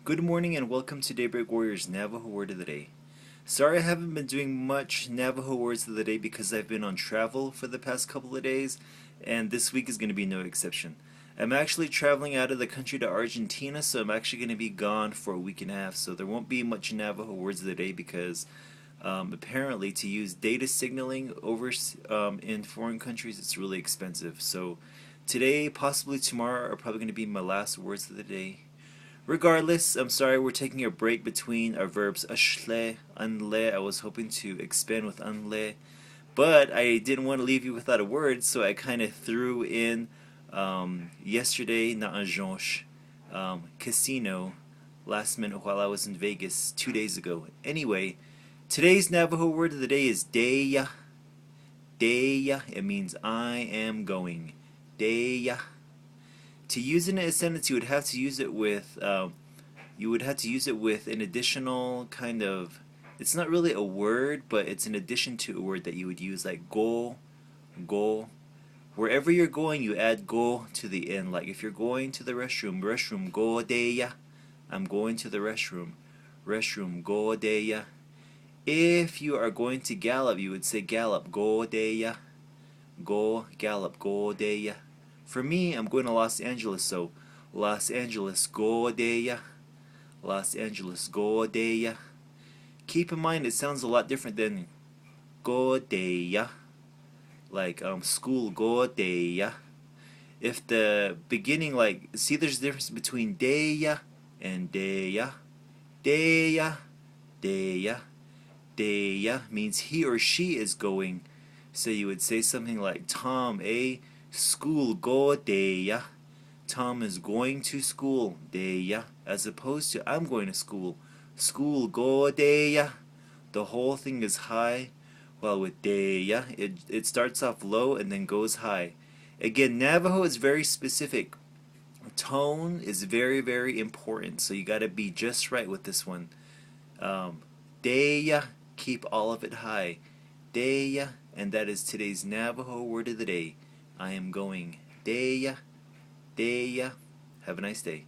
Good morning and welcome to Daybreak Warriors Navajo Word of the Day. Sorry I haven't been doing much Navajo Words of the Day because I've been on travel for the past couple of days, and this week is going to be no exception. I'm actually traveling out of the country to Argentina, so I'm actually going to be gone for a week and a half, so there won't be much Navajo Words of the Day because apparently to use data signaling over in foreign countries it's really expensive. So today, possibly tomorrow, are probably going to be my last words of the day. Regardless, I'm sorry we're taking a break between our verbs ashle, anle. I was hoping to expand with anle, but I didn't want to leave you without a word, so I kind of threw in yesterday na agence, casino, last minute while I was in Vegas 2 days ago. Anyway, today's Navajo word of the day is Déyá. Déyá. It means I am going. Déyá. To use it in a sentence, you would have to use it with an additional kind of. It's not really a word, but it's an addition to a word that you would use, like go, go. Wherever you're going, you add go to the end. Like if you're going to the restroom, restroom go Déyá. I'm going to the restroom. Restroom go Déyá. If you are going to gallop, you would say gallop go Déyá. Go gallop go Déyá. For me, I'm going to Los Angeles, so Los Angeles, go Déyá. Los Angeles, go Déyá. Keep in mind, it sounds a lot different than go Déyá, like school, go Déyá. If the beginning, like, see, there's a difference between Déyá and Déyá. Déyá, Déyá. Déyá means he or she is going. So you would say something like Tom, school go Déyá. Tom is going to school, Déyá, as opposed to I'm going to school. School go Déyá. The whole thing is high, while with Déyá, it starts off low and then goes high. Again, Navajo is very specific. Tone is very, very important, so you got to be just right with this one. Déyá, keep all of it high. Déyá, and that is today's Navajo word of the day. I am going. Déyá, Déyá. Have a nice day.